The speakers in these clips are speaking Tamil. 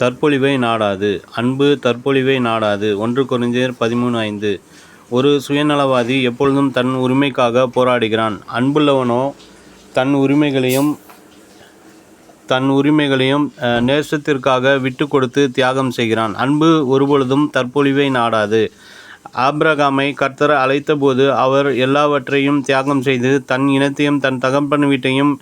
தற்பொழிவை நாடாது. அன்பு தற்பொழிவை நாடாது. 1 கொரிந்தியர் 13:5. ஒரு சுயநலவாதி எப்பொழுதும் தன் உரிமைக்காக போராடுகிறான். அன்புள்ளவனோ தன் உரிமைகளையும் நேசத்திற்காக விட்டு கொடுத்து தியாகம் செய்கிறான். அன்பு ஒருபொழுதும் தற்பொழிவை நாடாது. ஆபிரகாமை கர்த்தர் அழைத்தபோது அவர் எல்லாவற்றையும் தியாகம் செய்து தன் இனத்தையும் தன் தகப்பன் வீட்டையும்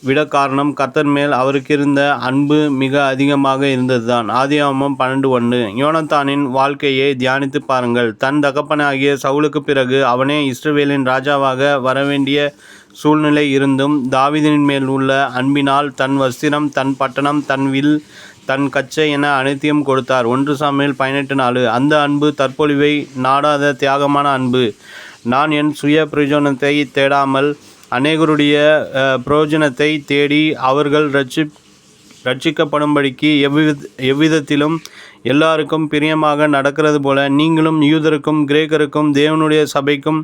விட காரணம் கர்த்தர் மேல் அவருக்கிருந்த அன்பு மிக அதிகமாக இருந்ததுதான். ஆதியாகமம் 12:1. யோனத்தானின் வாழ்க்கையை தியானித்து பாருங்கள். தன் தகப்பனாகிய சவுலுக்கு பிறகு அவனே இஸ்ரவேலின் ராஜாவாக வரவேண்டிய சூழ்நிலை இருந்தும் தாவீதின் மேல் உள்ள அன்பினால் தன் வஸ்திரம், தன் பட்டணம், தன் வில், தன் கச்சை என அனைத்தையும் கொடுத்தார். 1 சாமுவேல் 18:4. அந்த அன்பு தற்பொழிவை நாடாத தியாகமான அன்பு. நான் என் சுய பிரயோஜனத்தை தேடாமல் அநேகருடைய பிரயோஜனத்தை தேடி அவர்கள் ரட்சிக்கப்படும்படிக்கு எவ்விதத்திலும் எல்லாருக்கும் பிரியமாக நடக்கிறது போல நீங்களும் யூதருக்கும் கிரேக்கருக்கும் தேவனுடைய சபைக்கும்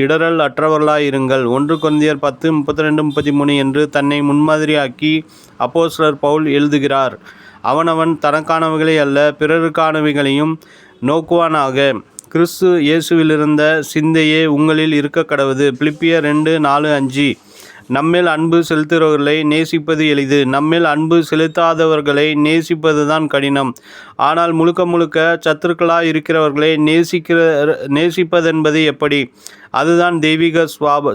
இடரல் அற்றவர்களாயிருங்கள். 1 கொரிந்தியர் 10:32-33 என்று தன்னை முன்மாதிரியாக்கி அப்போஸ்தலர் பவுல் எழுதுகிறார். அவனவன் தனக்கானவைகளை அல்ல பிறருக்கானவைகளையும் நோக்குவானாக. கிறிஸ்து இயேசுவிலிருந்த சிந்தையே உங்களில் இருக்கக்கடவது. பிலிப்பியர் 2:4-5. நம்மேல் அன்பு செலுத்துகிறவர்களை நேசிப்பது எளிது. நம்மேல் அன்பு செலுத்தாதவர்களை நேசிப்பதுதான் கடினம். ஆனால் முழுக்க சத்துருக்களாய் இருக்கிறவர்களை நேசிப்பதென்பது எப்படி? அதுதான் தெய்வீக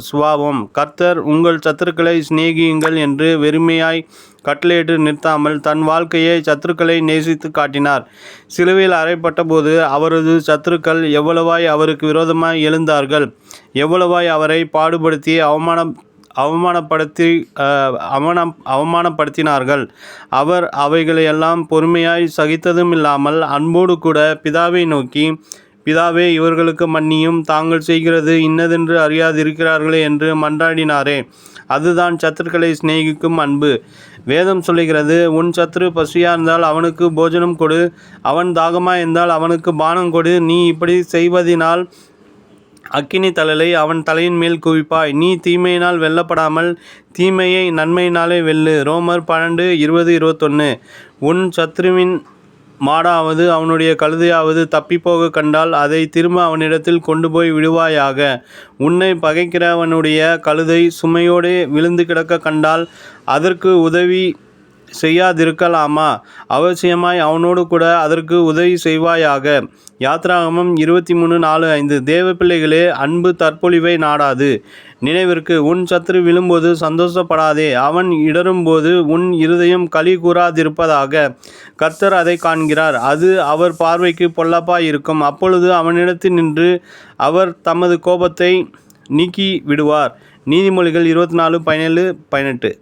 சுபாவம். கர்த்தர் உங்கள் சத்துருக்களை சிநேகியுங்கள் என்று வெறுமையாய் கட்டளையிட்டு நிறுத்தாமல் தன் வாழ்க்கையை சத்துருக்களை நேசித்து காட்டினார். சிலுவையில் அறையப்பட்ட போது அவரது சத்துருக்கள் எவ்வளவாய் அவருக்கு விரோதமாய் எழுந்தார்கள், எவ்வளவாய் அவரை பாடுபடுத்தி அவமானப்படுத்தினார்கள். அவர் அவைகளையெல்லாம் பொறுமையாய் சகித்ததும் இல்லாமல் அன்போடு கூட பிதாவை நோக்கி, பிதாவே, இவர்களுக்கு மன்னியும், தாங்கள் செய்கிறது இன்னதென்று அறியாதிருக்கிறார்களே என்று மன்றாடினாரே. அதுதான் சத்துருக்களை சிநேகிக்கும் அன்பு. வேதம் சொல்லுகிறது, உன் சத்துரு பசியாயிருந்தால் அவனுக்கு போஜனம் கொடு, அவன் தாகமாயிருந்தால் அவனுக்கு பானம் கொடு. நீ இப்படி செய்வதினால் அக்கினி தழலை அவன் தலையின் மேல் குவிப்பாய். நீ தீமையினால் வெல்லப்படாமல் தீமையை நன்மையினாலே வெல்லு. ரோமர் 12:20-21. உன் சத்துருவின் மாடாவது அவனுடைய கழுதையாவது தப்பிப்போக கண்டால் அதை திரும்ப அவனிடத்தில் கொண்டு போய் விடுவாயாக. உன்னை பகைக்கிறவனுடைய கழுதை சுமையோடு விழுந்து கிடக்க கண்டால் அதற்கு உதவி செய்யாதிருக்கலாமா? அவசியமாய் அவனோடு கூட அதற்கு உதவி செய்வாயாக. யாத்ராகமம் 23:4-5. தேவ பிள்ளைகளே, அன்பு தற்பொழிவை நாடாது. நினைவிற்கு, உன் சத்துரு விழும்போது சந்தோஷப்படாதே, அவன் இடரும்போது உன் இருதயம் களி கூறாதிருப்பதாக. கர்த்தர் அதை காண்கிறார். அது அவர் பார்வைக்கு பொல்லாப்பாய் இருக்கும். அப்பொழுது அவனிடத்தில் நின்று அவர் தமது கோபத்தை நீக்கி விடுவார். நீதிமொழிகள் 24:17-18.